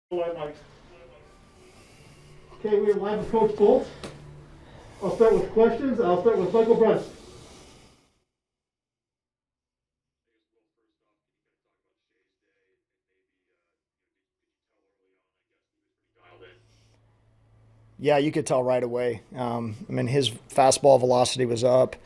Okay, we are live with Coach Bolt. I'll start with questions. I'll start with Michael Brunson. Yeah, you could tell right away. His fastball velocity was up.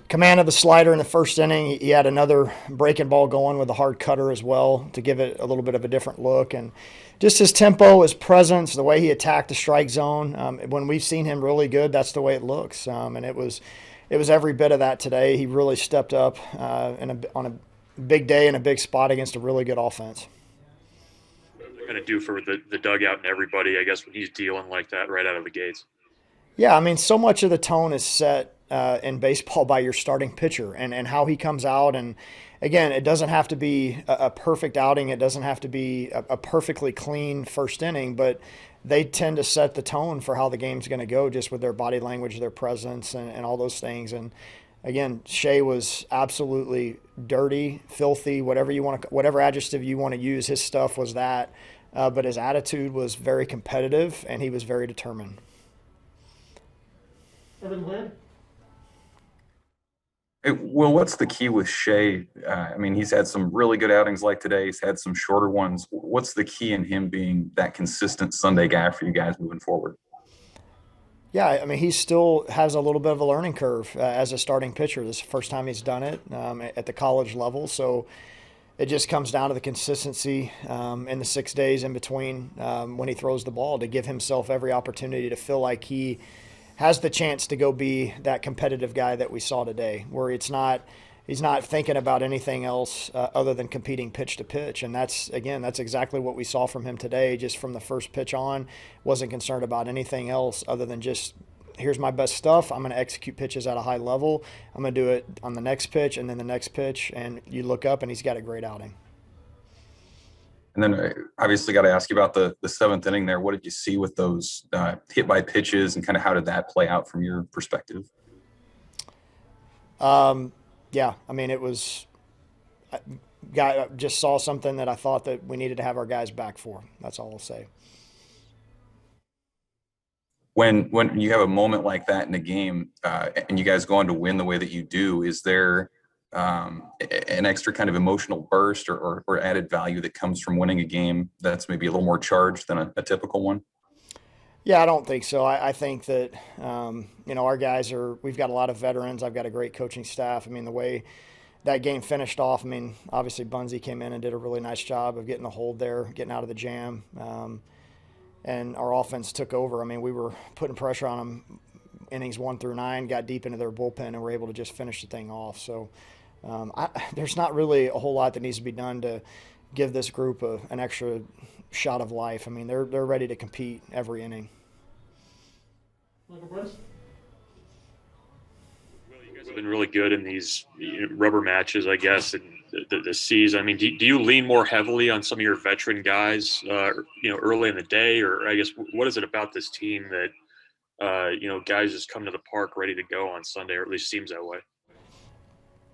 Command of the slider in the first inning. He had another breaking ball going with a hard cutter as well to give it a little bit of a different look. And just his tempo, his presence, the way he attacked the strike zone. When we've seen him really good, that's the way it looks. And it was every bit of that today. He really stepped up on a big day in a big spot against a really good offense. Going to do for the dugout and everybody, I guess, when he's dealing like that right out of the gates. Yeah, so much of the tone is set in baseball by your starting pitcher and how he comes out. And again, it doesn't have to be a perfect outing. It doesn't have to be a perfectly clean first inning, but they tend to set the tone for how the game's going to go just with their body language, their presence, and all those things. And again, Shea was absolutely dirty, filthy, whatever adjective you want to use. His stuff was that, but his attitude was very competitive, and he was very determined. Evan Glenn. Hey, Will, what's the key with Shea? He's had some really good outings like today. He's had some shorter ones. What's the key in him being that consistent Sunday guy for you guys moving forward? Yeah, he still has a little bit of a learning curve as a starting pitcher. This is the first time he's done it at the college level. So it just comes down to the consistency in the 6 days in between when he throws the ball to give himself every opportunity to feel like he has the chance to go be that competitive guy that we saw today, where he's not thinking about anything else other than competing pitch to pitch. And that's exactly what we saw from him today. Just from the first pitch on, wasn't concerned about anything else other than just, here's my best stuff. I'm going to execute pitches at a high level. I'm going to do it on the next pitch and then the next pitch. And you look up and he's got a great outing. And then obviously got to ask you about the seventh inning there. What did you see with those hit by pitches, and kind of how did that play out from your perspective? Yeah, it was. I just saw something that I thought that we needed to have our guys back for. That's all I'll say. When you have a moment like that in a game, and you guys go on to win the way that you do, is there an extra kind of emotional burst or added value that comes from winning a game that's maybe a little more charged than a typical one? Yeah, I don't think so. I think that, our guys we've got a lot of veterans. I've got a great coaching staff. The way that game finished off, obviously Bunzy came in and did a really nice job of getting the hold there, getting out of the jam. And our offense took over. We were putting pressure on them innings 1 through 9, got deep into their bullpen, and were able to just finish the thing off. So there's not really a whole lot that needs to be done to give this group an extra shot of life. They're ready to compete every inning. Michael Brunson. Well, you guys have been really good in these rubber matches, I guess, and the season. Do you lean more heavily on some of your veteran guys, early in the day, or I guess what is it about this team that guys just come to the park ready to go on Sunday, or at least seems that way?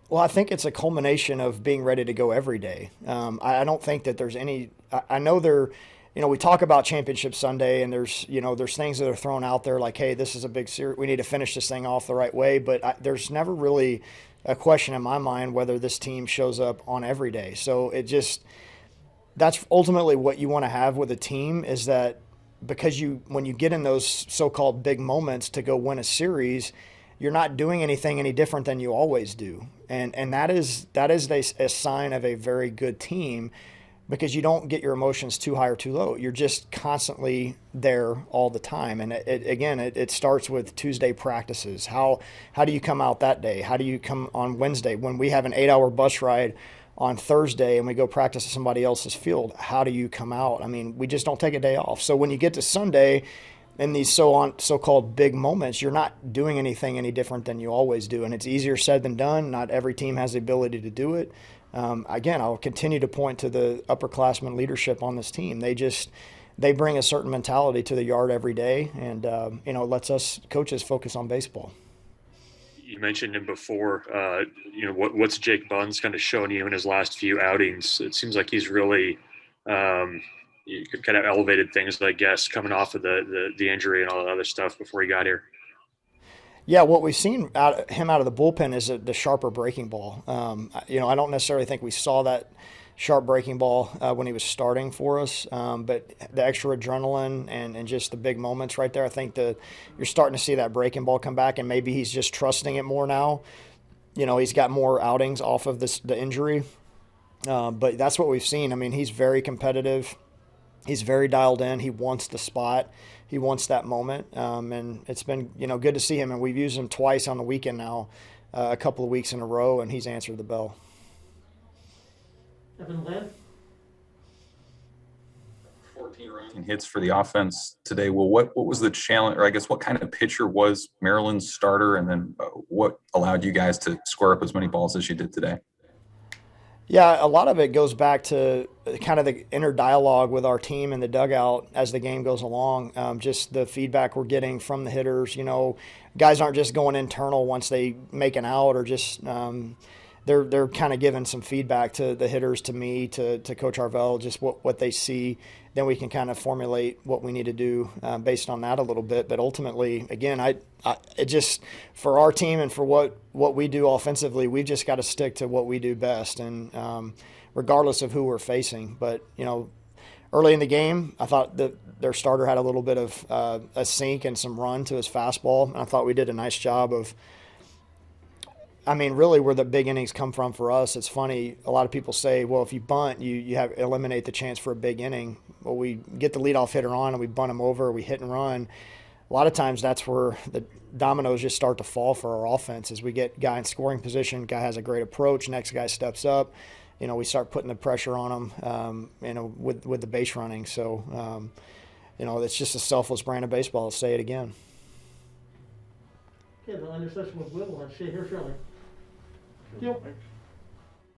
Well, I think it's a culmination of being ready to go every day. I don't think that there's any. I know we talk about Championship Sunday, and there's things that are thrown out there like, hey, this is a big series. We need to finish this thing off the right way. But there's never really a question in my mind whether this team shows up on every day. So that's ultimately what you want to have with a team, is that because when you get in those so-called big moments to go win a series, you're not doing anything any different than you always do. And that is a sign of a very good team, because you don't get your emotions too high or too low. You're just constantly there all the time. And it starts with Tuesday practices. How do you come out that day? How do you come on Wednesday when we have an 8-hour bus ride on Thursday and we go practice at somebody else's field? How do you come out? We just don't take a day off. So when you get to Sunday, in these so-called big moments, you're not doing anything any different than you always do. And it's easier said than done. Not every team has the ability to do it. Again, I'll continue to point to the upperclassmen leadership on this team. They bring a certain mentality to the yard every day, and lets us coaches focus on baseball. You mentioned him before. What's Jake Bunn's kind of shown you in his last few outings? It seems like he's really you kind of elevated things, I guess, coming off of the injury and all the other stuff before he got here. Yeah, what we've seen out of the bullpen is the sharper breaking ball. I don't necessarily think we saw that sharp breaking ball when he was starting for us, but the extra adrenaline and just the big moments right there, I think that you're starting to see that breaking ball come back, and maybe he's just trusting it more now. He's got more outings off of the injury, but that's what we've seen. I mean, he's very competitive. He's very dialed in. He wants the spot. He wants that moment, and it's been good to see him. And we've used him twice on the weekend now, a couple of weeks in a row, and he's answered the bell. Evan Land? 14 hits for the offense today. Well, what was the challenge, or I guess what kind of pitcher was Maryland's starter, and then what allowed you guys to square up as many balls as you did today? Yeah, a lot of it goes back to kind of the inner dialogue with our team in the dugout as the game goes along. Just the feedback we're getting from the hitters. Guys aren't just going internal once they make an out, or just they're kind of giving some feedback to the hitters, to me, to Coach Arvell, just what they see. Then we can kind of formulate what we need to do based on that a little bit. But ultimately, again, it just, for our team and for what we do offensively, we've just got to stick to what we do best, and regardless of who we're facing. But early in the game, I thought that their starter had a little bit of a sink and some run to his fastball, and I thought we did a nice job of. I mean, really, where the big innings come from for us, it's funny. A lot of people say, well, if you bunt, you eliminate the chance for a big inning. Well, we get the leadoff hitter on and we bunt him over, we hit and run. A lot of times that's where the dominoes just start to fall for our offense. As we get guy in scoring position, guy has a great approach, next guy steps up. We start putting the pressure on him, with the base running. So, it's just a selfless brand of baseball. I'll say it again. Okay, the line session with Will. We'll have Shea here shortly. Yep.